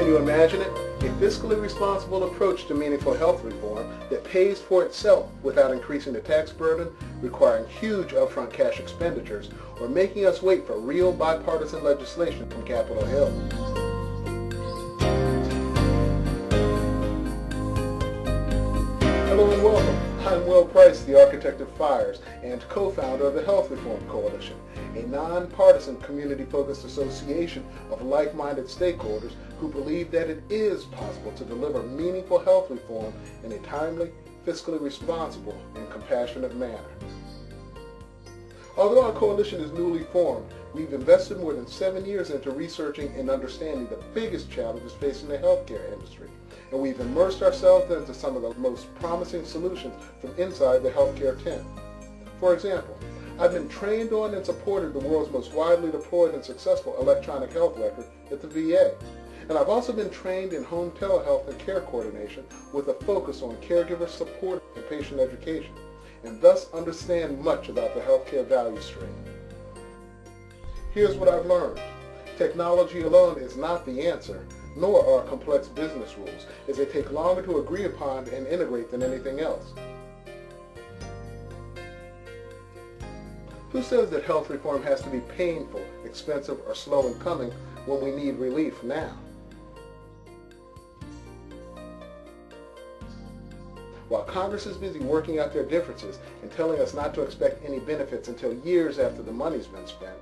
Can you imagine it? A fiscally responsible approach to meaningful health reform that pays for itself without increasing the tax burden, requiring huge upfront cash expenditures, or making us wait for real bipartisan legislation from Capitol Hill. Hello and welcome. I'm Will Price, the architect of FIRES and co-founder of the Health Reform Coalition, a nonpartisan community-focused association of like-minded stakeholders who believe that it is possible to deliver meaningful health reform in a timely, fiscally responsible, and compassionate manner. Although our coalition is newly formed, we've invested more than 7 years into researching and understanding the biggest challenges facing the healthcare industry, and we've immersed ourselves into some of the most promising solutions from inside the healthcare tent. For example, I've been trained on and supported the world's most widely deployed and successful electronic health record at the VA. And I've also been trained in home telehealth and care coordination with a focus on caregiver support and patient education, and thus understand much about the healthcare value stream. Here's what I've learned. Technology alone is not the answer, nor are complex business rules, as they take longer to agree upon and integrate than anything else. Who says that health reform has to be painful, expensive, or slow in coming when we need relief now? While Congress is busy working out their differences and telling us not to expect any benefits until years after the money's been spent,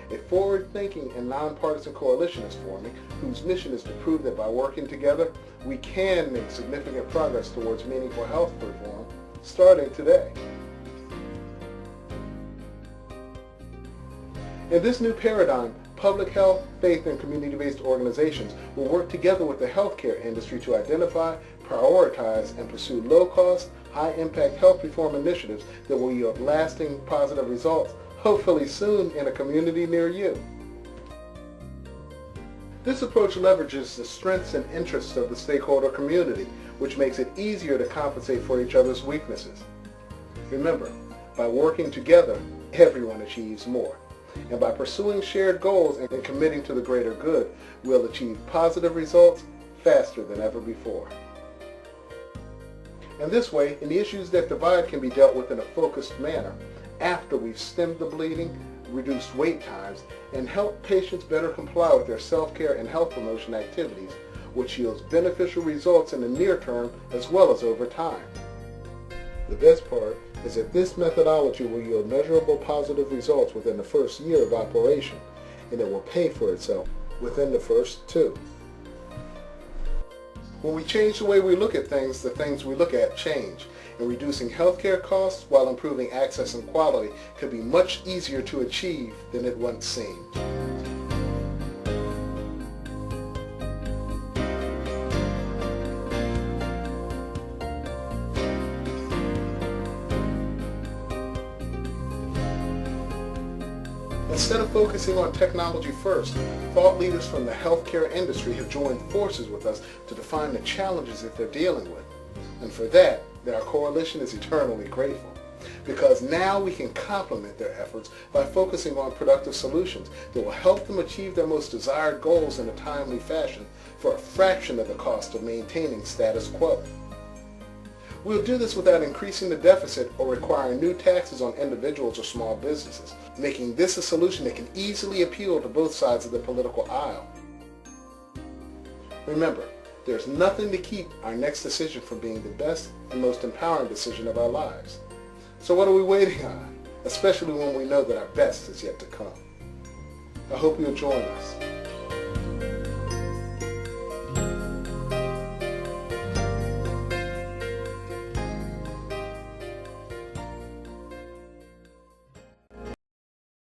a forward-thinking and nonpartisan coalition is forming whose mission is to prove that by working together, we can make significant progress towards meaningful health reform starting today. In this new paradigm, public health, faith, and community-based organizations will work together with the healthcare industry to identify, prioritize, and pursue low-cost, high-impact health reform initiatives that will yield lasting positive results, hopefully soon in a community near you. This approach leverages the strengths and interests of the stakeholder community, which makes it easier to compensate for each other's weaknesses. Remember, by working together, everyone achieves more. And by pursuing shared goals and committing to the greater good, we'll achieve positive results faster than ever before. And this way, any issues that divide can be dealt with in a focused manner after we've stemmed the bleeding, reduced wait times, and helped patients better comply with their self-care and health promotion activities, which yields beneficial results in the near term as well as over time. The best part is that this methodology will yield measurable positive results within the first year of operation, and it will pay for itself within the first 2. When we change the way we look at things, the things we look at change, and reducing healthcare costs while improving access and quality could be much easier to achieve than it once seemed. Instead of focusing on technology first, thought leaders from the healthcare industry have joined forces with us to define the challenges that they're dealing with. And for that, our coalition is eternally grateful. Because now we can complement their efforts by focusing on productive solutions that will help them achieve their most desired goals in a timely fashion for a fraction of the cost of maintaining status quo. We'll do this without increasing the deficit or requiring new taxes on individuals or small businesses, making this a solution that can easily appeal to both sides of the political aisle. Remember, there's nothing to keep our next decision from being the best and most empowering decision of our lives. So what are we waiting on? Especially when we know that our best is yet to come. I hope you'll join us.